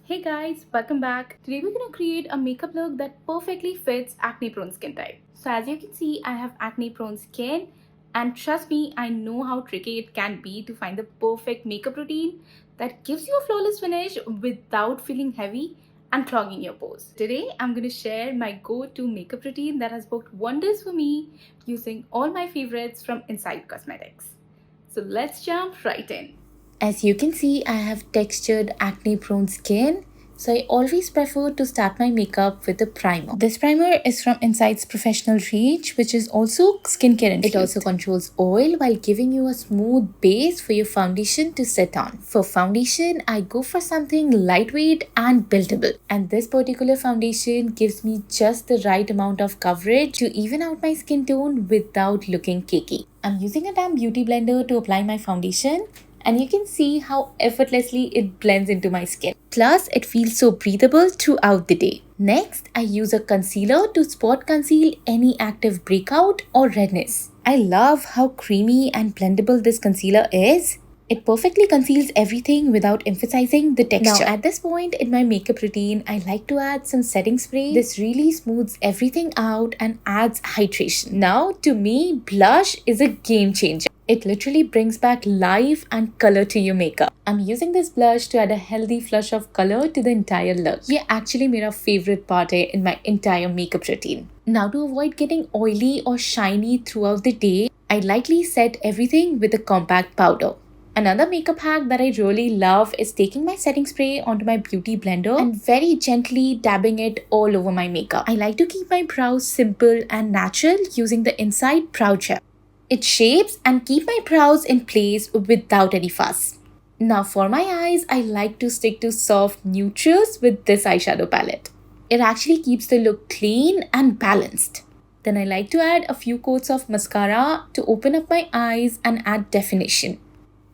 Hey guys, welcome back. Today we're gonna create a makeup look that perfectly fits acne prone skin type. So as you can see, I have acne prone skin, and trust me, I know how tricky it can be to find the perfect makeup routine that gives you a flawless finish without feeling heavy and clogging your pores. Today I'm gonna share my go-to makeup routine that has worked wonders for me using all my favorites from Inside Cosmetics. So let's jump right in. As you can see, I have textured acne prone skin. So I always prefer to start my makeup with a primer. This primer is from Insight's Professional Reach, which is also skincare infused. It also controls oil while giving you a smooth base for your foundation to set on. For foundation, I go for something lightweight and buildable. And this particular foundation gives me just the right amount of coverage to even out my skin tone without looking cakey. I'm using a damn beauty blender to apply my foundation, and you can see how effortlessly it blends into my skin. Plus, it feels so breathable throughout the day. Next, I use a concealer to spot conceal any active breakout or redness. I love how creamy and blendable this concealer is. It perfectly conceals everything without emphasizing the texture. Now, at this point in my makeup routine, I like to add some setting spray. This really smooths everything out and adds hydration. Now, to me, blush is a game changer. It literally brings back life and color to your makeup. I'm using this blush to add a healthy flush of color to the entire look. ये actually मेरा favorite part है in my entire makeup routine. Now, to avoid getting oily or shiny throughout the day, I lightly set everything with a compact powder. Another makeup hack that I really love is taking my setting spray onto my beauty blender and very gently dabbing it all over my makeup. I like to keep my brows simple and natural using the Inside Brow Gel. It shapes and keep my brows in place without any fuss. Now for my eyes, I like to stick to soft neutrals with this eyeshadow palette. It actually keeps the look clean and balanced. Then I like to add a few coats of mascara to open up my eyes and add definition.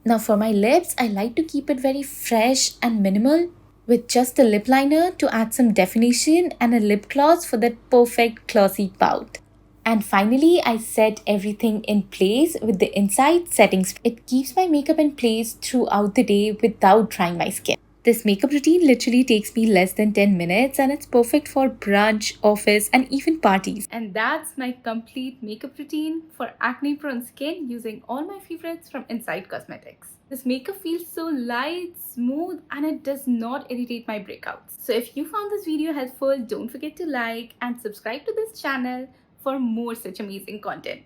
Now for my lips, I like to keep it very fresh and minimal with just a lip liner to add some definition and a lip gloss for that perfect glossy pout. And finally, I set everything in place with the Inside setting spray. It keeps my makeup in place throughout the day without drying my skin. This makeup routine literally takes me less than 10 minutes and it's perfect for brunch, office, and even parties. And that's my complete makeup routine for acne prone skin using all my favorites from Inside Cosmetics. This makeup feels so light, smooth, and it does not irritate my breakouts. So if you found this video helpful, don't forget to like and subscribe to this channel for more such amazing content.